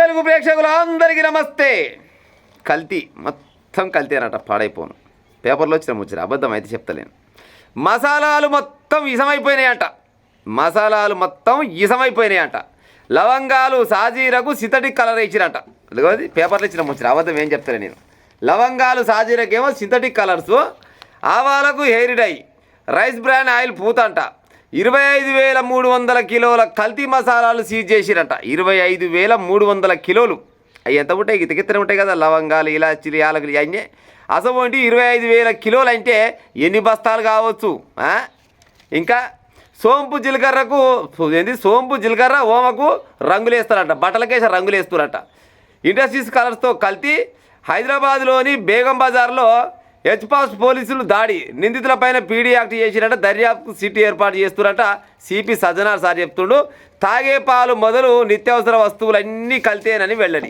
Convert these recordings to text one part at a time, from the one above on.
వెలుగు ప్రేక్షకులు అందరికీ నమస్తే. కల్తీ మొత్తం కల్తీనట, పాడైపోను. పేపర్లో వచ్చిన ముచ్చట, అబద్ధం అయితే చెప్తలేను. మసాలాలు మొత్తం ఇసమైపోయినాయంట. లవంగాలు సాజీరకు సింథటిక్ కలర్ ఇచ్చినట్ట. అది పేపర్లో ఇచ్చిన ముచ్చట, అబద్ధం ఏం చెప్తాను నేను. లవంగాలు సాజీరకేమో సింథటిక్ కలర్సు, ఆవాలకు hair dye, rice bran oil పూతంట. 25,300 కిలోల కల్తీ మసాలాలు సీజ్ చేసిరట. 25,300 కిలోలు. అవి ఎంత ఉంటాయి? గిత్తగిత్తనే ఉంటాయి కదా, లవంగాలు, ఇలాచీలు, యాలకులు ఇవన్నీ. అసలు 25,000 కిలోలు అంటే ఎన్ని బస్తాలు కావచ్చు? ఇంకా సోంపు జీలకర్ర ఓమకు రంగులు వేస్తారట, బట్టలకేసి రంగులు వేస్తారట. ఇండస్ట్రీస్ కలర్స్తో కల్తీ. హైదరాబాద్లోని బేగం బజార్లో హెచ్పాస్ట్ పోలీసులు దాడి, నిందితులపైన పీడీ యాక్ట్ చేసినట్ట. దర్యాప్తు సిటీ ఏర్పాటు చేస్తున్నట్ట. సిపి సజ్జనార్ సార్ చెప్తుండు. తాగే పాలు మొదలు నిత్యావసర వస్తువులన్నీ కల్తేనని వెళ్ళని.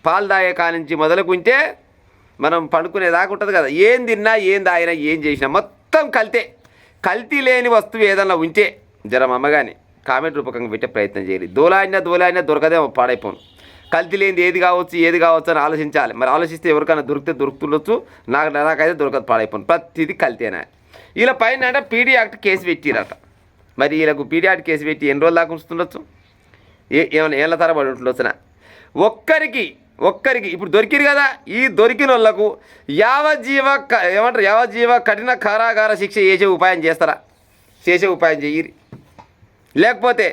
పాలు తాగే కానించి మొదలుకుంటే మనం పండుకునేదాకా ఉంటుంది కదా, ఏం తిన్నా ఏం తాగినా ఏం చేసినా మొత్తం కల్తే. కల్తీ లేని వస్తువు ఏదన్నా ఉంటే జరం అమ్మగాని కామెంట్ రూపకంగా పెట్టే ప్రయత్నం చేయాలి. దోలాడినా దొరకదేమో, పాడైపోను. కల్తీ లేనిది ఏది కావచ్చు అని ఆలోచించాలి. మరి ఆలోచిస్తే ఎవరికైనా దొరుకుతుండొచ్చు, నాకైతే దొరకదు, పాడైపోను. ప్రతిదీ కల్తీనా. వీళ్ళ పైన అంటే పీడీ యాక్ట్ కేసు పెట్టిరట. మరి వీళ్ళకు పీడీ యాక్ట్ కేసు పెట్టి ఎన్ని రోజులు దాకా ఉంచుతుండొచ్చు? ఏమైనా ఏళ్ళ తరబడి ఉంటుండొచ్చునా? ఒక్కరికి ఇప్పుడు దొరికిరు కదా, ఈ దొరికిన వాళ్ళకు యావజ్జీవ కఠిన కారాగార శిక్ష చేసే ఉపాయం చేస్తారా? చేసే ఉపాయం చెయ్యి. లేకపోతే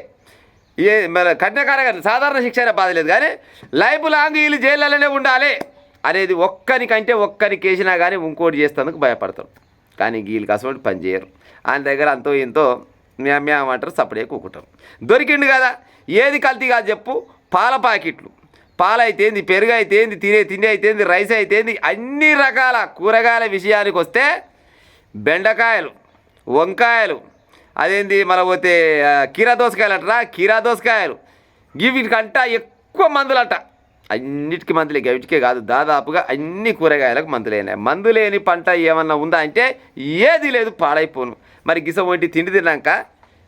మన కఠిన కారాగార సాధారణ శిక్ష అయినా బాధలేదు, కానీ లైఫ్ లాంగ్ వీళ్ళు జైల్లోనే ఉండాలి అనేది ఒక్కరికి వేసినా కానీ ఇంకోటి చేస్తేందుకు భయపడతారు. కానీ వీళ్ళకి అసలు పని చేయరు. ఆయన దగ్గర అంతో ఎంతో మేమంటారు, సపడే కూకుంటారు. దొరికిండు కదా, ఏది కల్తీ కాదు చెప్పు? పాల ప్యాకెట్లు, పాలు అయితేంది, పెరుగు అయితేంది, తిండి అయితేంది, రైస్ అయితేంది, అన్ని రకాల కూరగాయల విషయానికి వస్తే బెండకాయలు, వంకాయలు, అదేంది మన పోతే కీరా దోసకాయలు వీటికంట ఎక్కువ మందులంట. అన్నిటికీ మందులే, వీటికే కాదు, దాదాపుగా అన్ని కూరగాయలకు మందులేనాయి. మందు లేని పంట ఏమన్నా ఉందా అంటే ఏది లేదు, పాడైపోను. మరి గిసం వంటి తిండి తిన్నాక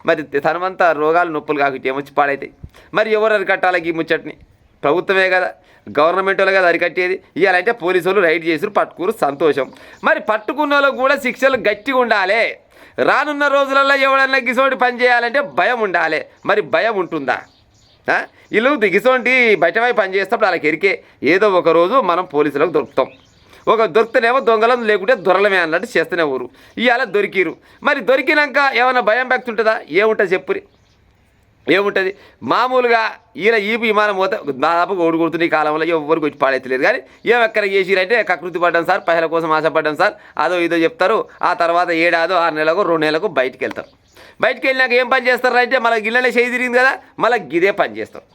మరి తనమంతా రోగాలు నొప్పులు కాకుండా ఏమొచ్చి పాడైతాయి. మరి ఎవరు అరికట్టాలి ఈ ముచ్చట్ని? ప్రభుత్వమే కదా, గవర్నమెంట్ వాళ్ళు కదా అరికట్టేది. ఇవ్వాలంటే పోలీసు వాళ్ళు రైడ్ చేసి పట్టుకురు, సంతోషం. మరి పట్టుకున్న వాళ్ళకు కూడా శిక్షలు గట్టిగా ఉండాలి. రానున్న రోజులలో ఎవడన్నా గిసోటి పని చేయాలంటే భయం ఉండాలి. మరి భయం ఉంటుందా? వీళ్ళు గిసోంటి బయటపై పని చేస్తప్పుడు వాళ్ళకి ఎరికే ఏదో ఒక రోజు మనం పోలీసులకు దొరుకుతాం. దొరికితేనేమో దొంగలం, లేకుంటే దొరలమే అన్నట్టు చేస్తూనే ఊరు. ఇవాళ దొరికిరు. మరి దొరికినాక ఏమైనా భయం భక్తి ఉంటుందా? ఏముంటుంది చెప్పురి? ఏముంటుంది? మామూలుగా ఈ విమానం పోతే దాదాపు ఓడి కొడుతుంది. ఈ కాలంలో ఎవరికి వచ్చి పాడైతలేదు. కానీ ఎక్కడ చేసిరంటే కకృతి పడ్డాం సార్, పైసల కోసం ఆశపడ్డాం సార్, అదో ఇదో చెప్తారు. ఆ తర్వాత 7 6 నెలలకు 2 నెలలకు బయటికి వెళ్తారు. బయటికి వెళ్ళినాక ఏం పని చేస్తారు అంటే మళ్ళీ గిన్నెలో చేయి తిరిగింది కదా, మళ్ళీ గిదే పని చేస్తారు.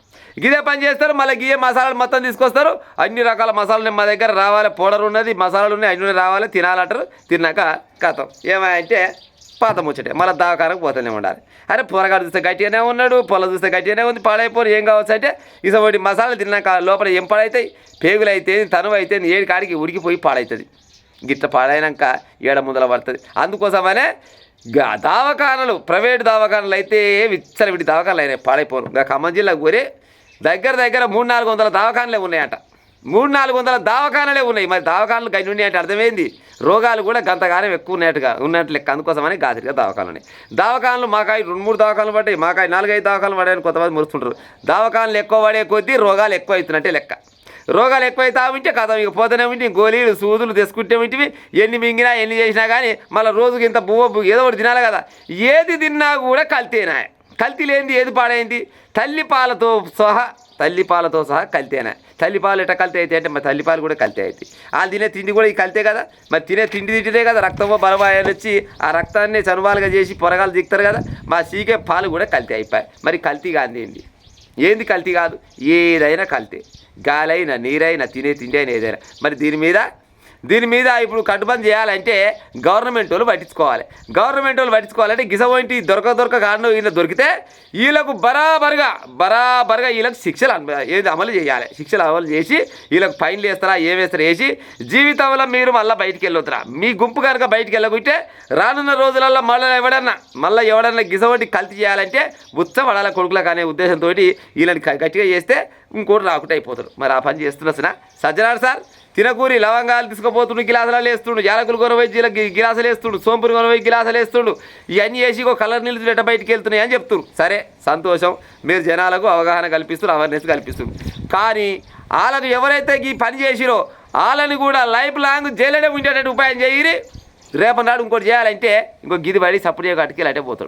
మళ్ళీ గిదే మసాలాలు మొత్తం తీసుకొస్తారు. అన్ని రకాల మసాలాలు మా దగ్గర రావాలి, పౌడర్ ఉన్నది, మసాలాలు ఉన్నాయి, అన్నీ రావాలి, తినాలంటారు. తిన్నాక కథం ఏమంటే పాత ముచ్చటే, మళ్ళీ దావకానికి పోతూనే ఉండాలి. అరే పొరగాడు చూస్తే గట్టిగానే ఉన్నాడు, పొల చూస్తే గట్టిగానే ఉంది, పాడైపోయి ఏం కావచ్చు అంటే ఇసోటి మసాలాలు తిన్నాక లోపల ఏం పాడవుతాయి? పేగులు అయితే, తనువు అయితే, ఏడు కాడికి ఉడికిపోయి పాడవుతుంది. గిట్ల పాడైనాక ఏడ ముందల పడుతుంది. అందుకోసమనే దావకానలు, ప్రైవేటు దావకానలు అయితే విచ్చలవిడి దావకానలు అయినాయి, పాడైపోను. ఇంకా ఖమ్మం జిల్లాకు పోరే దగ్గర 300-400 దావకానలే ఉన్నాయట. 300-400 దావకానలే ఉన్నాయి. మరి దావకానలు గంజి ఉన్నాయి అంటే అర్థమైంది, రోగాలు కూడా గంతగానం ఎక్కువ ఉన్నట్టు లెక్క. అందుకోసమని గాదిరిగా దావకాలు ఉన్నాయి. దావకానలు మాకాయ 2-3 దావకాలు పడ్డాయి, మాకాయ 4-5 దావకాలు పడ్డాయని కొంతమంది మురుస్తుంటారు. దావకానలు ఎక్కువ పడే కొద్దీ రోగాలు ఎక్కువ అవుతున్నట్టే లెక్క. రోగాలు ఎక్కువైతే ఉంటే కథ ఇక పోతూనే ఉంటే గోళీలు సూదులు తెచ్చుకుంటే ఉంటే ఎన్ని మింగినా ఎన్ని చేసినా కానీ మళ్ళీ రోజుకి ఇంత బువ్వ ఏదో ఒకటి తినాలి కదా. ఏది తిన్నా కూడా కల్తీనా. కల్తీ లేనిది ఏది పాడైంది? తల్లిపాలతో సహా కల్తీనా. తల్లిపాలు ఎట్లా కల్తీ అయితే అంటే మరి తల్లిపాలు కూడా కల్తీ అవుతాయి. వాళ్ళు తినే తిండి కూడా ఈ కల్తే కదా. మరి తినే తిండితే కదా రక్తమో బలవాయాలు వచ్చి ఆ రక్తాన్ని చనువాలుగా చేసి పొరగాలు దిగుతారు కదా. మా సీకే పాలు కూడా కల్తీ అయిపోయాయి. మరి కల్తీ కాదు ఏంది కల్తీ కాదు? ఏదైనా కల్తీ, గాలైనా నీరైనా తినే తిండి అయినా ఏదైనా. మరి దీని మీద ఇప్పుడు కట్టుబంద్ చేయాలంటే గవర్నమెంట్ వాళ్ళు పట్టించుకోవాలంటే గిసవంటి దొరక కారణం వీళ్ళకి దొరికితే వీళ్ళకు బరాబరుగా వీళ్ళకి శిక్షలు అమలు చేయాలి. శిక్షలు అమలు చేసి వీళ్ళకి ఫైన్లు వేస్తారా, ఏం వేస్తారా వేసి జీవితంలో మీరు మళ్ళీ బయటికి వెళ్ళొద్దురా. మీ గుంపు కనుక బయటికి వెళ్ళకుంటే రానున్న రోజులలో మళ్ళీ ఎవడన్నా గిసవంటి కల్తీ చేయాలంటే ఉత్సవాల కొడుకులకు అనే ఉద్దేశంతో వీళ్ళని గట్టిగా చేస్తే ఇంకోటి రాకుండా అయిపోతాడు. మరి ఆ పని చేస్తున్నా సజ్జనాడు సార్ తినకూరి లవంగాలు తీసుకుపోతుండు, గిలాసులు వేస్తుండు, యాలకులు కొనవై గిలాసులు వేస్తుండు, సోంపురు కొనవై గిలాసులు వేస్తుండు, ఇవన్నీ వేసి ఒక కలర్ నీళ్ళు ఎట్ట బయటికి వెళ్తున్నాయి అని చెప్తున్నారు. సరే సంతోషం, మీరు జనాలకు అవగాహన కల్పిస్తున్నారు, అవేర్నెస్ కల్పిస్తున్నారు. కానీ వాళ్ళకు ఎవరైతే ఈ పని చేసిరో వాళ్ళని కూడా లైఫ్ లాంగ్ జైలునే ఉండేటట్టు ఉపాయం చేయరి. రేపటి నాడు ఇంకోటి చేయాలంటే ఇంకో గిది పడి సప్పుడు చేయక అటుకెళ్ళి అటే పోతాడు.